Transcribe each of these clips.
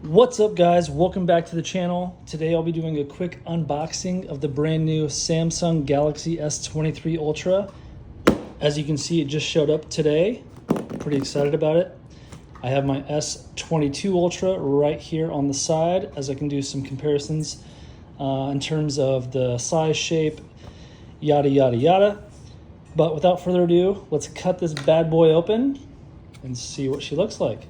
What's up, guys? Welcome back to the channel. Today I'll be doing a quick unboxing of the brand new Samsung Galaxy S23 Ultra. As you can see, it just showed up today. Pretty excited about it. I have my S22 Ultra right here on the side, as I can do some comparisons in terms of the size, shape, yada yada yada. But without further ado, let's cut this bad boy open and see what she looks like.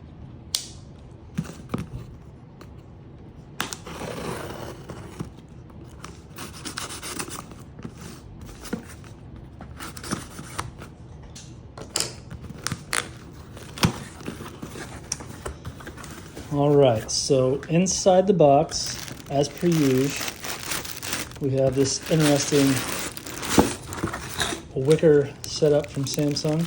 All right, so inside the box, as per usual, we have this interesting wicker setup from Samsung.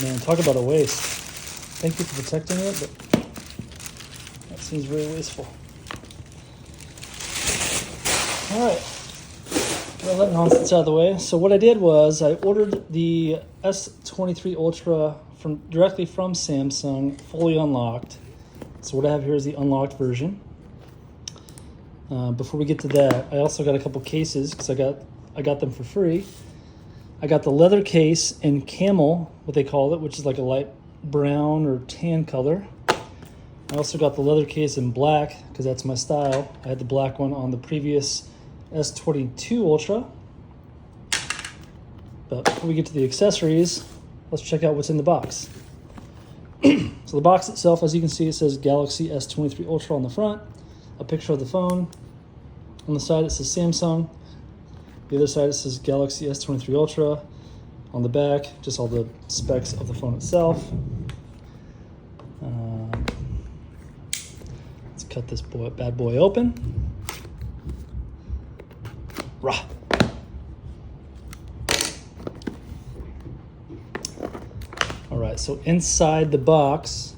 Man, talk about a waste. Thank you for protecting it, but that seems very wasteful. All right, well, that nonsense out of the way. So what I did was I ordered the S23 Ultra directly from Samsung, fully unlocked. So what I have here is the unlocked version. Before we get to that, I also got a couple cases because I got them for free. I got the leather case in camel, what they call it, which is like a light brown or tan color. I also got the leather case in black because that's my style. I had the black one on the previous S22 Ultra. But before we get to the accessories, let's check out what's in the box. So the box itself, as you can see, it says Galaxy S23 Ultra on the front, a picture of the phone. On the side it says Samsung. The other side it says Galaxy S23 Ultra. On the back, just all the specs of the phone itself. Let's cut this bad boy open. Rah. All right, so inside the box,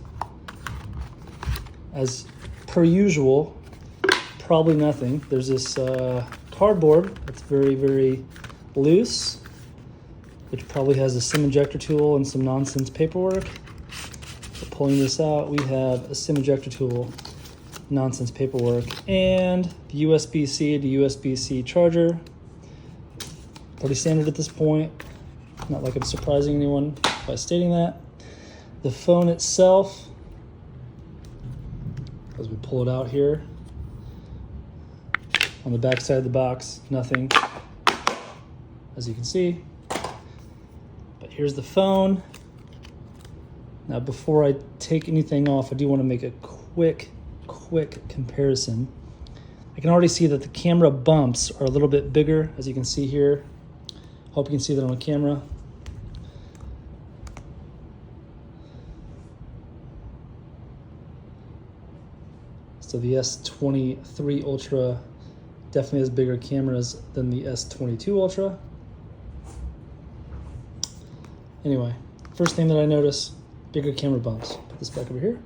as per usual, probably nothing. There's this cardboard that's very, very loose, which probably has a SIM ejector tool and some nonsense paperwork. So pulling this out, we have a SIM ejector tool, nonsense paperwork, and the USB-C to USB-C charger. Pretty standard at this point. Not like I'm surprising anyone by stating that. The phone itself, as we pull it out here, on the back side of the box, nothing, as you can see. But here's the phone. Now, before I take anything off, I do want to make a quick comparison. I can already see that the camera bumps are a little bit bigger, as you can see here. Hope you can see that on camera. So the S23 Ultra definitely has bigger cameras than the S22 Ultra. Anyway, first thing that I notice, bigger camera bumps. Put this back over here.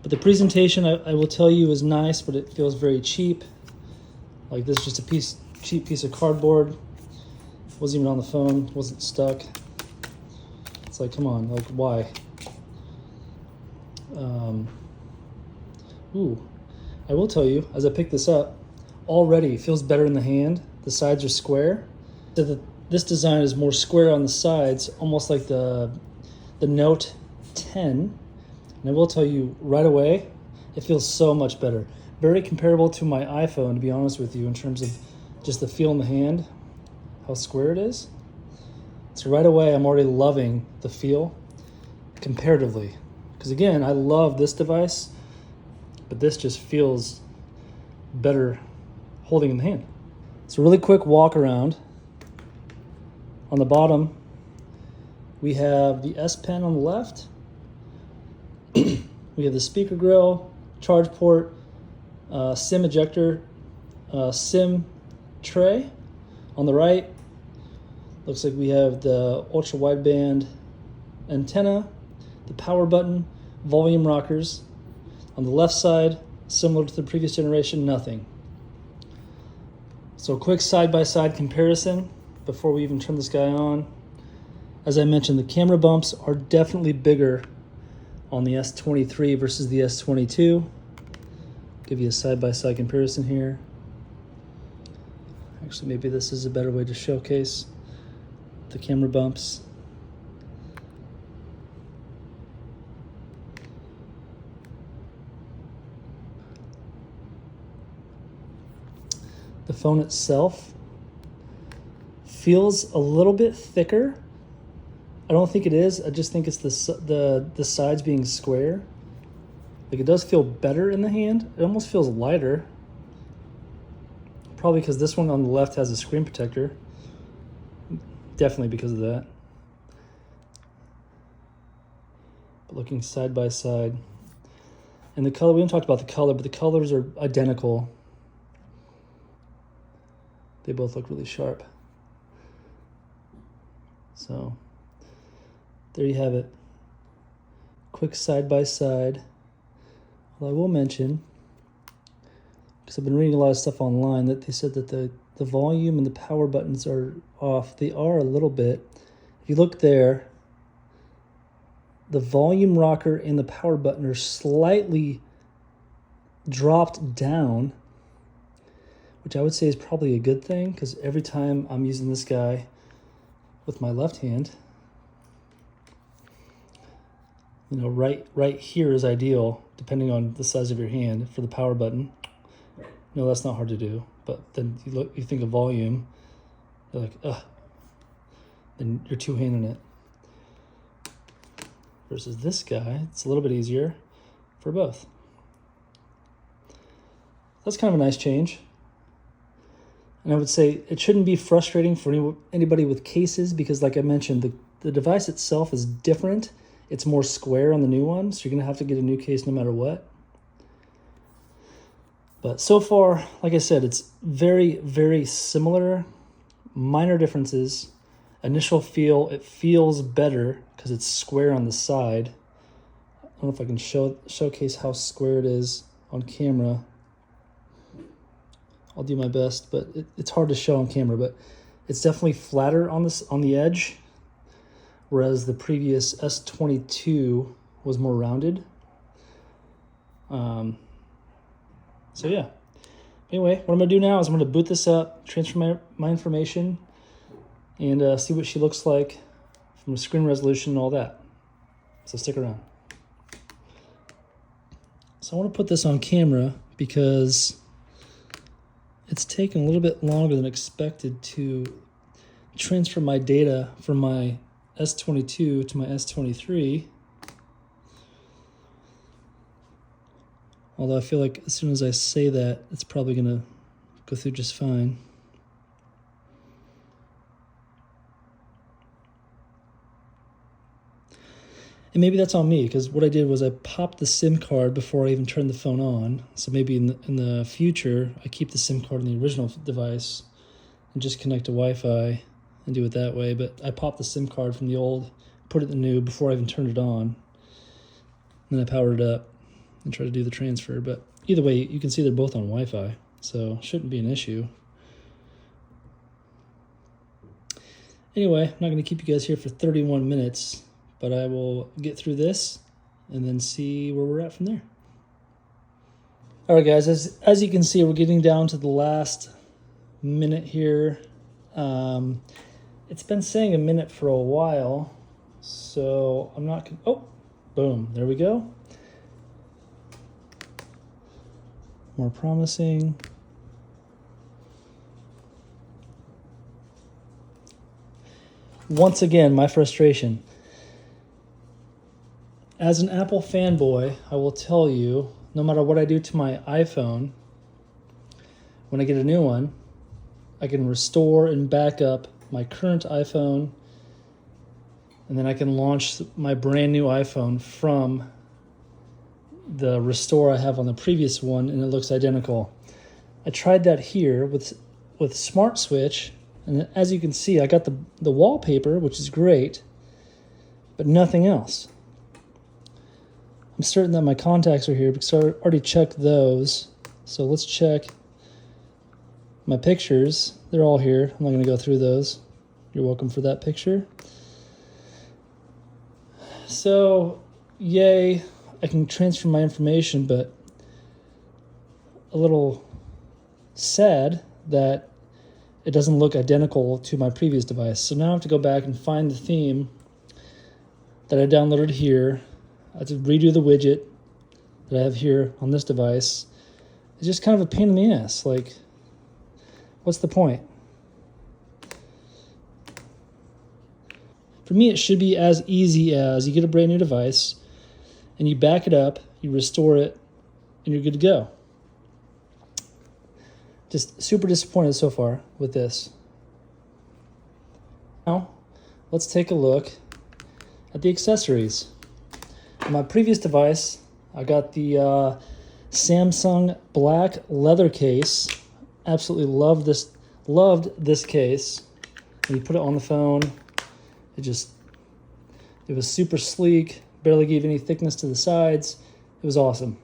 But the presentation, I will tell you, is nice, but it feels very cheap. Like this is just a cheap piece of cardboard. Wasn't even on the phone, wasn't stuck. It's like, come on, like why? I will tell you, as I pick this up, already it feels better in the hand. The sides are square. So this design is more square on the sides, almost like the Note 10. And I will tell you right away, it feels so much better. Very comparable to my iPhone, to be honest with you, in terms of just the feel in the hand, how square it is. So right away, I'm already loving the feel comparatively. Because again, I love this device, but this just feels better holding in the hand. So really quick walk around. On the bottom, we have the S Pen on the left. We have the speaker grill, charge port, SIM ejector, SIM tray. On the right, looks like we have the ultra wideband antenna, the power button, volume rockers. On the left side, similar to the previous generation, nothing. So a quick side-by-side comparison before we even turn this guy on. As I mentioned, the camera bumps are definitely bigger on the S23 versus the S22. Give you a side-by-side comparison here. Actually, maybe this is a better way to showcase the camera bumps. The phone itself feels a little bit thicker. I don't think it is. I just think it's the sides being square. Like, it does feel better in the hand. It almost feels lighter. Probably because this one on the left has a screen protector. Definitely because of that. But looking side by side. And the color, we haven't talked about the color, but the colors are identical. They both look really sharp. So there you have it. Quick side by side. Well, I will mention, because I've been reading a lot of stuff online, that they said that the volume and the power buttons are off. They are a little bit. If you look there, the volume rocker and the power button are slightly dropped down, which I would say is probably a good thing, because every time I'm using this guy with my left hand, you know, right here is ideal, depending on the size of your hand for the power button. No, that's not hard to do, but then you think of volume, you're like, ugh, then you're two-handing it. Versus this guy, it's a little bit easier for both. That's kind of a nice change. And I would say it shouldn't be frustrating for anybody with cases, because like I mentioned, the device itself is different. It's more square on the new one, so you're going to have to get a new case no matter what. But so far, like I said, it's very, very similar. Minor differences. Initial feel, it feels better because it's square on the side. I don't know if I can showcase how square it is on camera. I'll do my best, but it's hard to show on camera, but it's definitely flatter on the edge, whereas the previous S22 was more rounded. So yeah. Anyway, what I'm gonna do now is I'm gonna boot this up, transfer my information, and see what she looks like from a screen resolution and all that. So stick around. So I want to put this on camera because it's taken a little bit longer than expected to transfer my data from my S22 to my S23. Although I feel like as soon as I say that, it's probably going to go through just fine. And maybe that's on me, because what I did was I popped the SIM card before I even turned the phone on. So maybe in the future, I keep the SIM card in the original device and just connect to Wi-Fi and do it that way. But I popped the SIM card from the old, put it in the new before I even turned it on. And then I powered it up and tried to do the transfer. But either way, you can see they're both on Wi-Fi, so shouldn't be an issue. Anyway, I'm not going to keep you guys here for 31 minutes. But I will get through this and then see where we're at from there. All right, guys, as you can see, we're getting down to the last minute here. It's been saying a minute for a while, so I'm not gonna, oh, boom, there we go. More promising. Once again, my frustration. As an Apple fanboy, I will tell you, no matter what I do to my iPhone, when I get a new one, I can restore and back up my current iPhone, and then I can launch my brand new iPhone from the restore I have on the previous one, and it looks identical. I tried that here with Smart Switch, and as you can see, I got the wallpaper, which is great, but nothing else. I'm certain that my contacts are here because I already checked those. So let's check my pictures. They're all here. I'm not going to go through those. You're welcome for that picture. So, yay, I can transfer my information, but a little sad that it doesn't look identical to my previous device. So now I have to go back and find the theme that I downloaded here. I have to redo the widget that I have here on this device. It's just kind of a pain in the ass. Like, what's the point? For me, it should be as easy as you get a brand new device and you back it up, you restore it, and you're good to go. Just super disappointed so far with this. Now, let's take a look at the accessories. On my previous device, I got the Samsung black leather case. Absolutely loved this case. When you put it on the phone, it was super sleek, barely gave any thickness to the sides. It was awesome.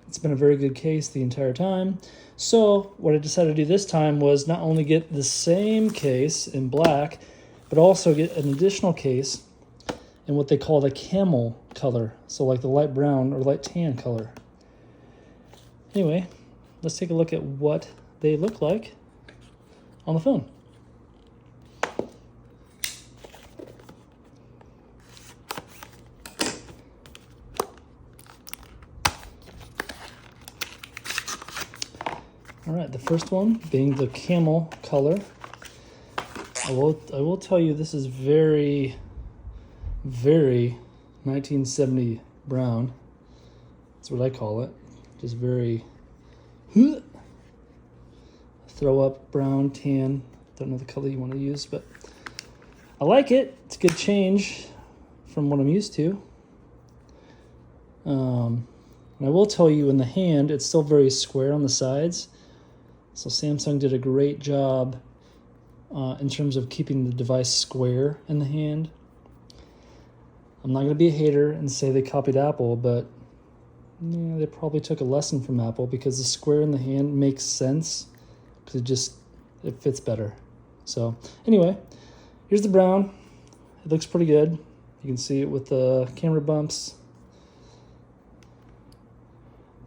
It's been a very good case the entire time. So what I decided to do this time was not only get the same case in black, but also get an additional case in what they call the camel color. So like the light brown or light tan color. Anyway, let's take a look at what they look like on the phone. All right, the first one being the camel color. I will tell you this is very, very 1970 brown. That's what I call it. Just very throw up brown, tan. Don't know the color you want to use, but I like it. It's a good change from what I'm used to. And I will tell you in the hand, it's still very square on the sides. So Samsung did a great job in terms of keeping the device square in the hand. I'm not going to be a hater and say they copied Apple, but yeah, they probably took a lesson from Apple because the square in the hand makes sense because it fits better. So anyway, here's the brown. It looks pretty good. You can see it with the camera bumps.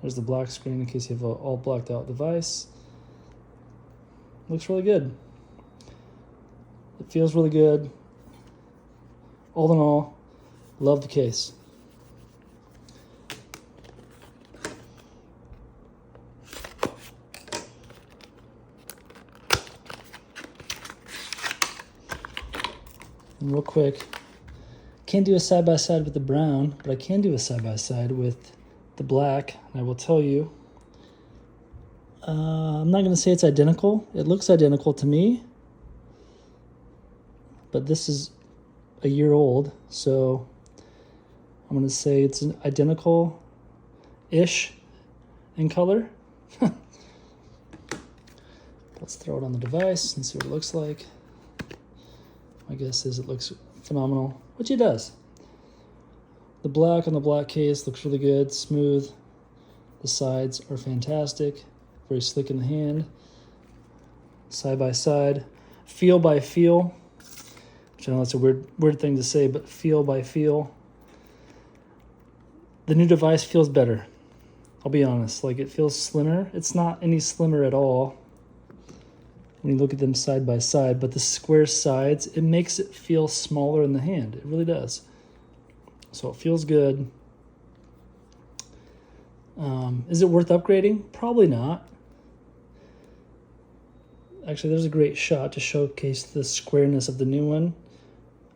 There's the black screen in case you have an all blacked out device. Looks really good. It feels really good. All in all, love the case. And real quick, can't do a side-by-side with the brown, but I can do a side-by-side with the black. And I will tell you, I'm not going to say it's identical. It looks identical to me, but this is a year old, so I'm going to say it's an identical-ish in color. Let's throw it on the device and see what it looks like. My guess is it looks phenomenal, which it does. The black on the black case looks really good, smooth. The sides are fantastic. Very slick in the hand. Side by side. Feel by feel. Which I know that's a weird thing to say, but feel by feel. The new device feels better. I'll be honest. Like, it feels slimmer. It's not any slimmer at all when you look at them side by side, but the square sides, it makes it feel smaller in the hand. It really does. So it feels good. Is it worth upgrading? Probably not. Actually, there's a great shot to showcase the squareness of the new one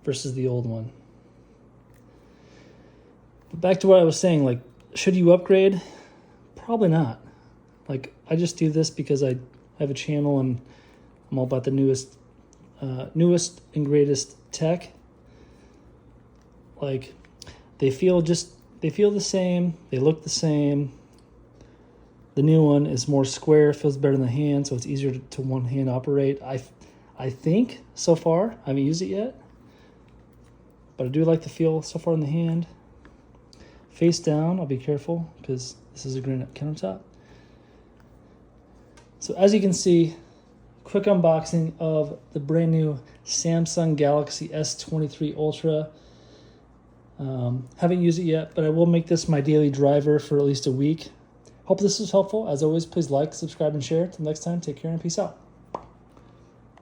versus the old one. But back to what I was saying, like, should you upgrade? Probably not. Like, I just do this because I have a channel and I'm all about the newest and greatest tech. Like, they feel the same, they look the same. The new one is more square, feels better in the hand, so it's easier to one-hand operate. I think, so far. I haven't used it yet. But I do like the feel so far in the hand. face down. I'll be careful because this is a granite countertop. So as you can see, quick unboxing of the brand new Samsung Galaxy S23 Ultra. Haven't used it yet, but I will make this my daily driver for at least a week. Hope this was helpful. As always, please like, subscribe, and share. Till next time, take care and peace out.